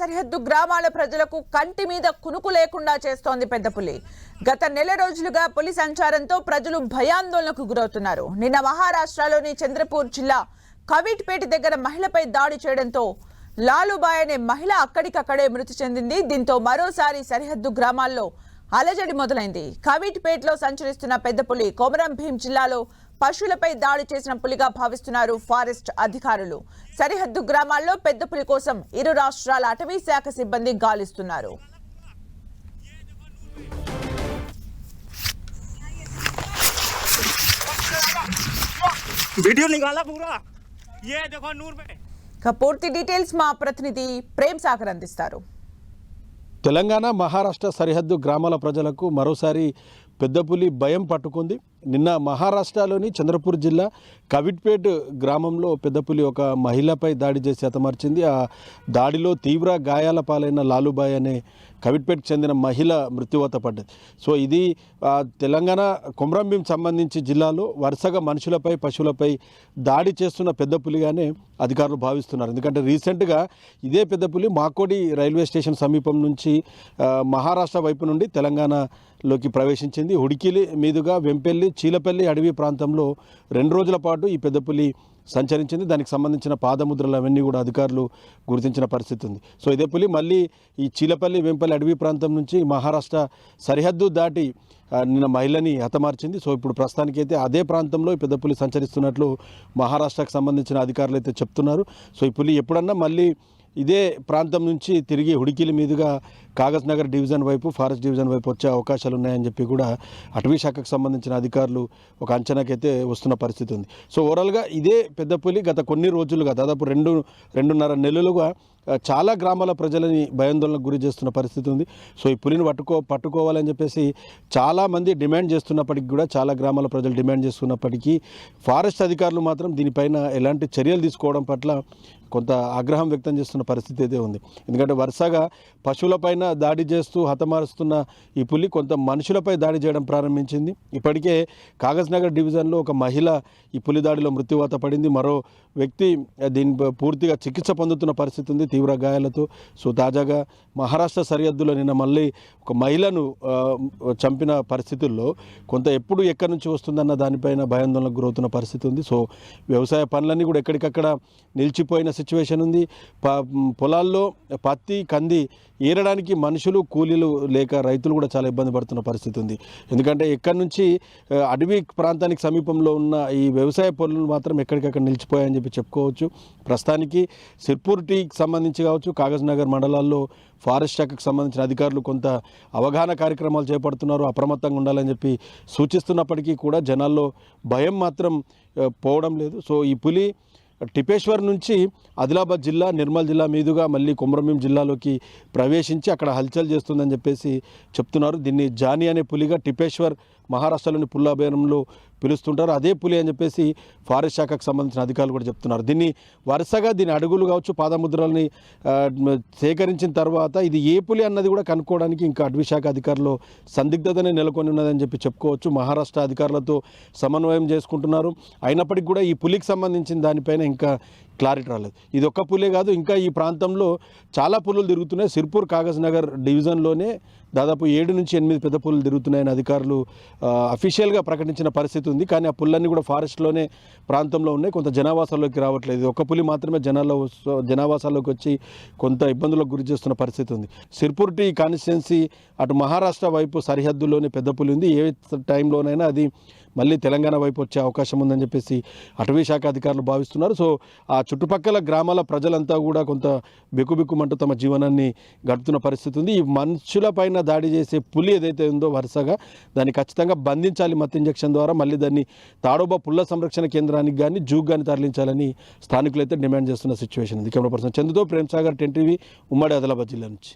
సరిహద్దు గ్రామాల ప్రజలకు కంటి మీద కునుకు లేకుండా చేస్తోంది పెద్దపులి. గత నెల రోజులుగా పులి సంచారంతో ప్రజలు భయాందోళనకు గురవుతున్నారు. నిన్న మహారాష్ట్రలోని చంద్రపూర్ జిల్లా కవిట్పేట దగ్గర మహిళపై దాడి చేయడంతో లాలుబాయ్ అనే మహిళ అక్కడికక్కడే మృతి చెందింది. దీంతో మరోసారి సరిహద్దు గ్రామాల్లో అలజడి మొదలైంది. కవిట్పేటలో సంచరిస్తున్న పెద్దపులి కొమరం భీం జిల్లాలో పశువులపై దాడి చేసిన పులిగా భావిస్తున్నారు ఫారెస్ట్ అధికారులు. సరిహద్దు గ్రామాల్లో పెద్దపులి కోసం ఇరు రాష్ట్రాల అటవీ శాఖ సిబ్బంది గాలిస్తున్నారు. పూర్తి డీటెయిల్స్ మా ప్రతినిధి ప్రేమ్ సాగర్ అందిస్తారు. తెలంగాణ మహారాష్ట్ర సరిహద్దు గ్రామాల ప్రజలకు మరోసారి పెద్దపులి భయం పట్టుకుంది. నిన్న మహారాష్ట్రలోని చంద్రపూర్ జిల్లా కవిట్పేట్ గ్రామంలో పెద్దపులి ఒక మహిళపై దాడి చేసి హతమార్చింది. ఆ దాడిలో తీవ్ర గాయాల పాలైన లాలుబాయ్ అనే కవిట్పేట్కి చెందిన మహిళ మృత్యువాత పడ్డది. సో ఇది తెలంగాణ కొమరం భీం సంబంధించి జిల్లాలో వరుసగా మనుషులపై పశువులపై దాడి చేస్తున్న పెద్దపులిగానే అధికారులు భావిస్తున్నారు. ఎందుకంటే రీసెంట్గా ఇదే పెద్దపులి మాకోడి రైల్వే స్టేషన్ సమీపం నుంచి మహారాష్ట్ర వైపు నుండి తెలంగాణలోకి ప్రవేశించింది. హుడికిలి మీదుగా వెంపెల్లి చీలపల్లి అడవి ప్రాంతంలో 2 రోజుల పాటు ఈ పెద్దపులి సంచరించింది. దానికి సంబంధించిన పాదముద్రలు అవన్నీ కూడా అధికారులు గుర్తించిన పరిస్థితి ఉంది. సో ఇదే పులి మళ్ళీ ఈ చీలపల్లి వెంపల్లి అడవి ప్రాంతం నుంచి మహారాష్ట్ర సరిహద్దు దాటి నిన్న మహిళని హతమార్చింది. సో ఇప్పుడు ప్రస్తుతానికైతే అదే ప్రాంతంలో ఈ పెద్ద పులి సంచరిస్తున్నట్లు మహారాష్ట్రకు సంబంధించిన అధికారులు అయితే చెప్తున్నారు. సో ఈ పులి ఎప్పుడన్నా మళ్ళీ ఇదే ప్రాంతం నుంచి తిరిగి హుడికిలి మీదుగా కాగజ్ నగర్ డివిజన్ వైపు ఫారెస్ట్ డివిజన్ వైపు వచ్చే అవకాశాలు ఉన్నాయని చెప్పి కూడా అటవీ శాఖకు సంబంధించిన అధికారులు ఒక అంచనాకైతే వస్తున్న పరిస్థితి ఉంది. సో ఓవరాల్గా ఇదే పెద్దపులి గత కొన్ని రోజులుగా దాదాపు 2.5 నెలలుగా చాలా గ్రామాల ప్రజలని భయాందోళనకు గురి చేస్తున్న పరిస్థితి ఉంది. సో ఈ పులిని పట్టుకోవాలని చెప్పేసి చాలామంది డిమాండ్ చేస్తున్నప్పటికీ కూడా చాలా గ్రామాల ప్రజలు డిమాండ్ చేస్తున్నప్పటికీ ఫారెస్ట్ అధికారులు మాత్రం దీనిపైన ఎలాంటి చర్యలు తీసుకోవడం పట్ల కొంత ఆగ్రహం వ్యక్తం చేస్తున్న పరిస్థితి అయితే ఉంది. ఎందుకంటే వరుసగా పశువులపైన దాడి చేస్తూ హతమారుస్తున్న ఈ పులి కొంత మనుషులపై దాడి చేయడం ప్రారంభించింది. ఇప్పటికే కాగజ్ నగర్ డివిజన్లో ఒక మహిళ ఈ పులి దాడిలో మృత్యువాత పడింది. మరో వ్యక్తి దీని పూర్తిగా చికిత్స పొందుతున్న పరిస్థితి ఉంది తీవ్ర గాయాలతో. సో తాజాగా మహారాష్ట్ర సరిహద్దులో నిన్న మళ్ళీ ఒక మహిళను చంపిన పరిస్థితుల్లో కొంత ఎప్పుడు ఎక్కడి నుంచి వస్తుందన్న దానిపైన భయాందోళనకు గురవుతున్న పరిస్థితి ఉంది. సో వ్యవసాయ పనులన్నీ కూడా ఎక్కడికక్కడ నిలిచిపోయిన సిచ్యువేషన్ ఉంది. పొలాల్లో పత్తి కంది ఏరడానికి మనుషులు కూలీలు లేక రైతులు కూడా చాలా ఇబ్బంది పడుతున్న పరిస్థితి ఉంది. ఎందుకంటే ఎక్కడి నుంచి అడవి ప్రాంతానికి సమీపంలో ఉన్న ఈ వ్యవసాయ పనులు మాత్రం ఎక్కడికక్కడ నిలిచిపోయాయని చెప్పి చెప్పుకోవచ్చు. ప్రస్తుతానికి సిర్పూర్ టీకి సంబంధించి కావచ్చు కాగజ్ నగర్ మండలాల్లో ఫారెస్ట్ శాఖకు సంబంధించిన అధికారులు కొంత అవగాహన కార్యక్రమాలు చేపడుతున్నారు. అప్రమత్తంగా ఉండాలని చెప్పి సూచిస్తున్నప్పటికీ కూడా జనాల్లో భయం మాత్రం పోవడం లేదు. సో ఈ పులి టిపేశ్వర్ నుంచి ఆదిలాబాద్ జిల్లా నిర్మల్ జిల్లా మీదుగా మళ్ళీ కొమరం భీం జిల్లాలోకి ప్రవేశించి అక్కడ హల్చల్ చేస్తుందని చెప్పేసి చెప్తున్నారు. దీన్ని జానీ అనే పులిగా టిపేశ్వర్ మహారాష్ట్రలోని పుల్లాభరణంలో పిలుస్తుంటారు. అదే పులి అని చెప్పేసి ఫారెస్ట్ శాఖకు సంబంధించిన అధికారులు కూడా చెప్తున్నారు. దీన్ని వరుసగా దీని అడుగులు కావచ్చు పాదముద్రల్ని సేకరించిన తర్వాత ఇది ఏ పులి అన్నది కూడా కనుక్కోవడానికి ఇంకా అటవీ శాఖ అధికారులు సందిగ్ధతనే నెలకొని ఉన్నదని చెప్పి చెప్పుకోవచ్చు. మహారాష్ట్ర అధికారులతో సమన్వయం చేసుకుంటున్నారు. అయినప్పటికీ కూడా ఈ పులికి సంబంధించిన దానిపైన ఇంకా క్లారిటీ రాలేదు. ఇది ఒక్క పులే కాదు, ఇంకా ఈ ప్రాంతంలో చాలా పులులు తిరుగుతున్నాయి. సిర్పూర్ కాగజ్ నగర్ డివిజన్లోనే దాదాపు 7 నుంచి 8 పెద్ద పులులు తిరుగుతున్నాయని అధికారులు అఫీషియల్గా ప్రకటించిన పరిస్థితి ఉంది. కానీ ఆ పుల్లన్నీ కూడా ఫారెస్ట్లోనే ప్రాంతంలో ఉన్నాయి, కొంత జనావాసాల్లోకి రావట్లేదు. ఇది ఒక్క పులి మాత్రమే జనావాసాల్లోకి వచ్చి కొంత ఇబ్బందులకు గురి చేస్తున్న పరిస్థితి ఉంది. సిర్పూర్ టీ కాన్స్టిట్యున్సీ అటు మహారాష్ట్ర వైపు సరిహద్దులోనే పెద్ద పులి ఉంది. ఏ టైంలోనైనా అది మళ్ళీ తెలంగాణ వైపు వచ్చే అవకాశం ఉందని చెప్పేసి అటవీ శాఖ అధికారులు భావిస్తున్నారు. సో ఆ చుట్టుపక్కల గ్రామాల ప్రజలంతా కూడా కొంత బిక్కుబిక్కుమంటూ తమ జీవనాన్ని గడుపుతున్న పరిస్థితి ఉంది. ఈ మనుషులపైన దాడి చేసే పులి ఏదైతే ఉందో వరుసగా దాన్ని ఖచ్చితంగా బంధించాలి మత్తు ఇంజెక్షన్ ద్వారా. మళ్ళీ దాన్ని తాడోబా పుల్ల సంరక్షణ కేంద్రానికి కానీ జూకి కానీ తరలించాలని స్థానికులు అయితే డిమాండ్ చేస్తున్న సిచ్యువేషన్ ఉంది. కెమెరా పర్సన్ చందుతో ప్రేమ్ సాగర్, 10 టీవీ, ఉమ్మడి ఆదిలాబాద్ జిల్లా నుంచి.